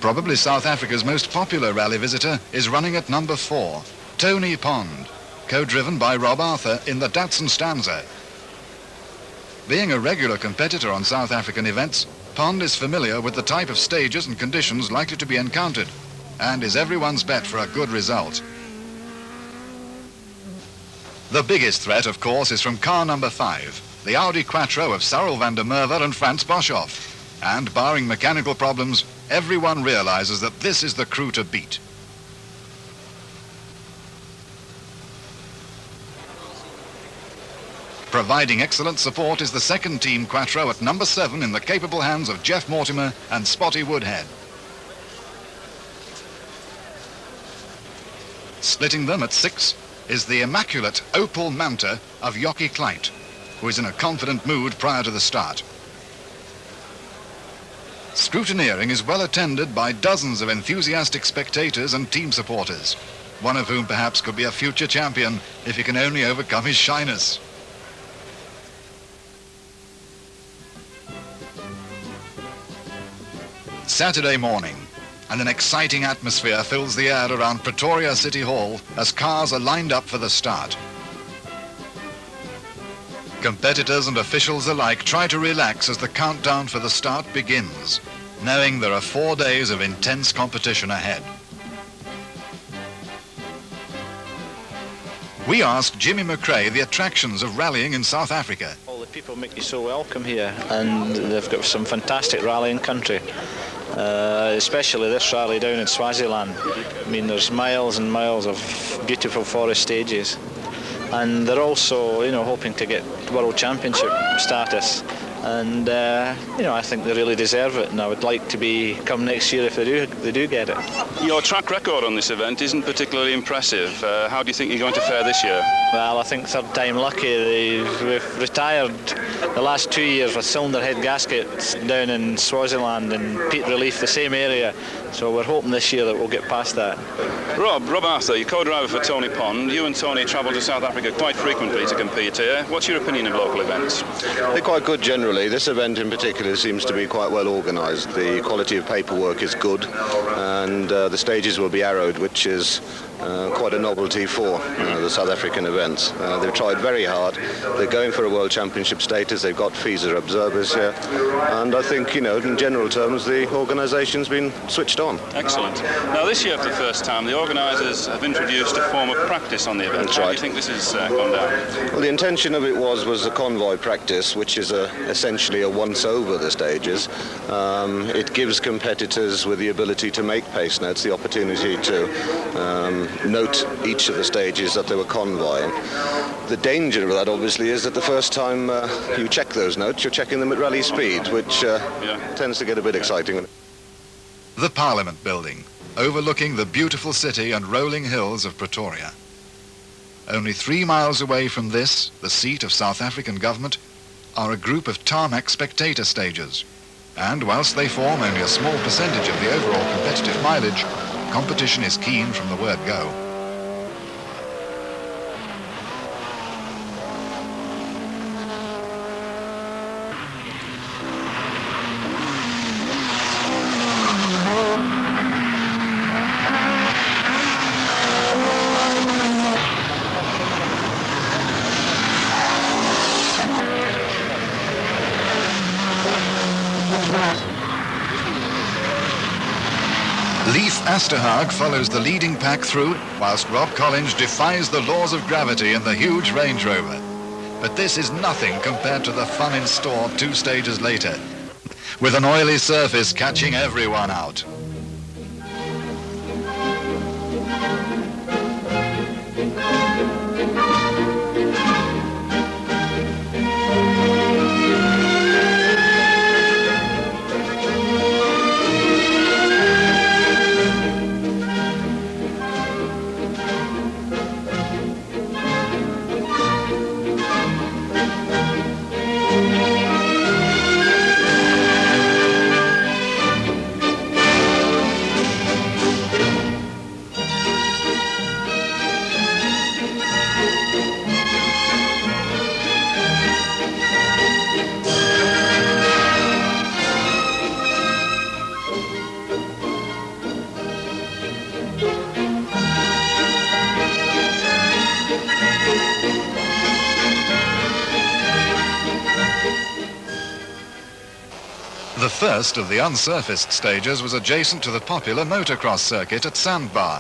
Probably South Africa's most popular rally visitor is running at number 4, Tony Pond, co-driven by Rob Arthur in the Datsun Stanza. Being a regular competitor on South African events, Pond is familiar with the type of stages and conditions likely to be encountered, and is everyone's bet for a good result. The biggest threat, of course, is from car number 5, the Audi Quattro of Cyril van der Merwe and Frans Boshoff. And barring mechanical problems, everyone realizes that this is the crew to beat. Providing excellent support is the second team Quattro at number 7 in the capable hands of Jeff Mortimer and Spotty Woodhead. Splitting them at 6 is the immaculate Opel Manta of Jockey Kleit, who is in a confident mood prior to the start. Scrutineering is well attended by dozens of enthusiastic spectators and team supporters, one of whom perhaps could be a future champion if he can only overcome his shyness. Saturday morning, and an exciting atmosphere fills the air around Pretoria City Hall as cars are lined up for the start. Competitors and officials alike try to relax as the countdown for the start begins, knowing there are 4 days of intense competition ahead. We asked Jimmy McRae the attractions of rallying in South Africa. All the people make you so welcome here, and they've got some fantastic rallying country. Especially this rally down in Swaziland. I mean, there's miles and miles of beautiful forest stages. And they're also, hoping to get World Championship status. And, I think they really deserve it. And I would like to come next year if they do get it. Your track record on this event isn't particularly impressive. How do you think you're going to fare this year? Well, I think third time lucky. We've retired the last 2 years with cylinder head gaskets down in Swaziland and peat relief, the same area. So we're hoping this year that we'll get past that. Rob Arthur, you're co-driver for Tony Pond. You and Tony travel to South Africa quite frequently to compete here. What's your opinion of local events? They're quite good generally. This event in particular seems to be quite well organised. The quality of paperwork is good, and the stages will be arrowed, which is quite a novelty for the South African events. They've tried very hard. They're going for a World Championship status. They've got FISA observers here, and I think, in general terms, the organisation's been switched on. Excellent. Now, this year, for the first time, the organisers have introduced a form of practice on the event. That's How right. do you think this has gone down? Well, the intention of it was a convoy practice, which is essentially a once over the stages. It gives competitors with the ability to make pace notes the opportunity to note each of the stages that they were convoying. The danger of that, obviously, is that the first time you check those notes, you're checking them at rally speed, which tends to get a bit exciting. The Parliament Building, overlooking the beautiful city and rolling hills of Pretoria. Only 3 miles away from this, the seat of South African government, are a group of tarmac spectator stages. And whilst they form only a small percentage of the overall competitive mileage, competition is keen from the word go. Leif Asterhaag follows the leading pack through, whilst Rob Collins defies the laws of gravity in the huge Range Rover. But this is nothing compared to the fun in store 2 stages later, with an oily surface catching everyone out. first of the unsurfaced stages was adjacent to the popular motocross circuit at Sandbar,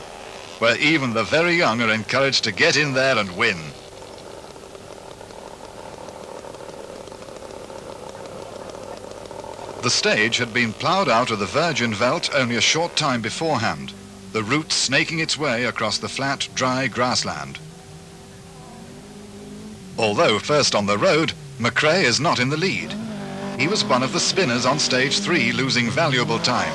where even the very young are encouraged to get in there and win. The stage had been ploughed out of the virgin veldt only a short time beforehand, the route snaking its way across the flat, dry grassland. Although first on the road, McRae is not in the lead. He was one of the spinners on stage 3, losing valuable time.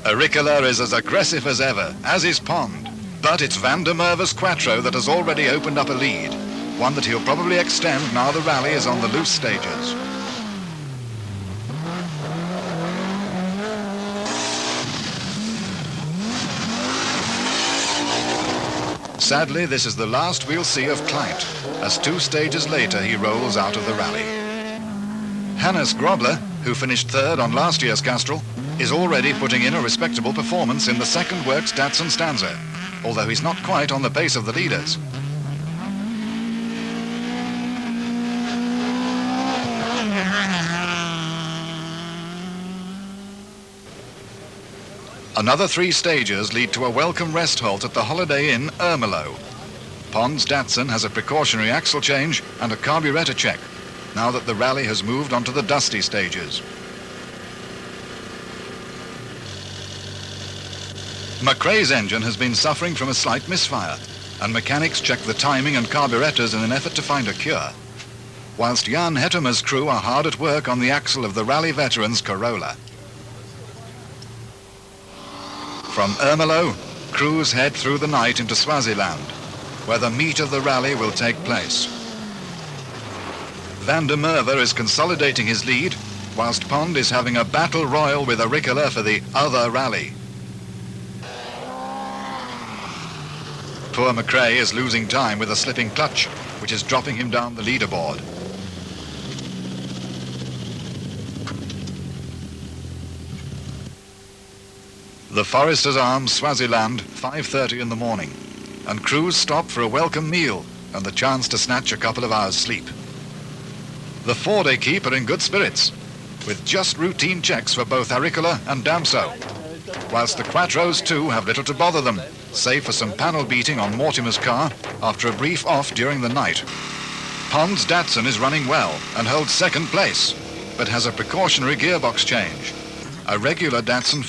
Auricola is as aggressive as ever, as is Pond, but it's Van der Merwe's Quattro that has already opened up a lead, one that he'll probably extend now the rally is on the loose stages. Sadly, this is the last we'll see of Kleint, as 2 stages later he rolls out of the rally. Hannes Grobler, who finished 3rd on last year's Castrol, is already putting in a respectable performance in the second works Datsun stanza, although he's not quite on the pace of the leaders. Another 3 stages lead to a welcome rest halt at the Holiday Inn, Ermelo. Pond's Datsun has a precautionary axle change and a carburetor check, now that the rally has moved onto the dusty stages. McRae's engine has been suffering from a slight misfire, and mechanics check the timing and carburetors in an effort to find a cure, whilst Jan Hettermer's crew are hard at work on the axle of the rally veteran's Corolla. From Ermelo, crews head through the night into Swaziland, where the meat of the rally will take place. Van der Merwe is consolidating his lead, whilst Pond is having a battle royal with Auricola for the other rally. Poor McRae is losing time with a slipping clutch, which is dropping him down the leaderboard. The Forester's Arms, Swaziland, 5:30 in the morning, and crews stop for a welcome meal and the chance to snatch a couple of hours' sleep. The 4-day keep are in good spirits, with just routine checks for both Auricola and Damso, whilst the Quattros too have little to bother them, save for some panel beating on Mortimer's car after a brief off during the night. Pond's Datsun is running well and holds 2nd place, but has a precautionary gearbox change. A regular Datsun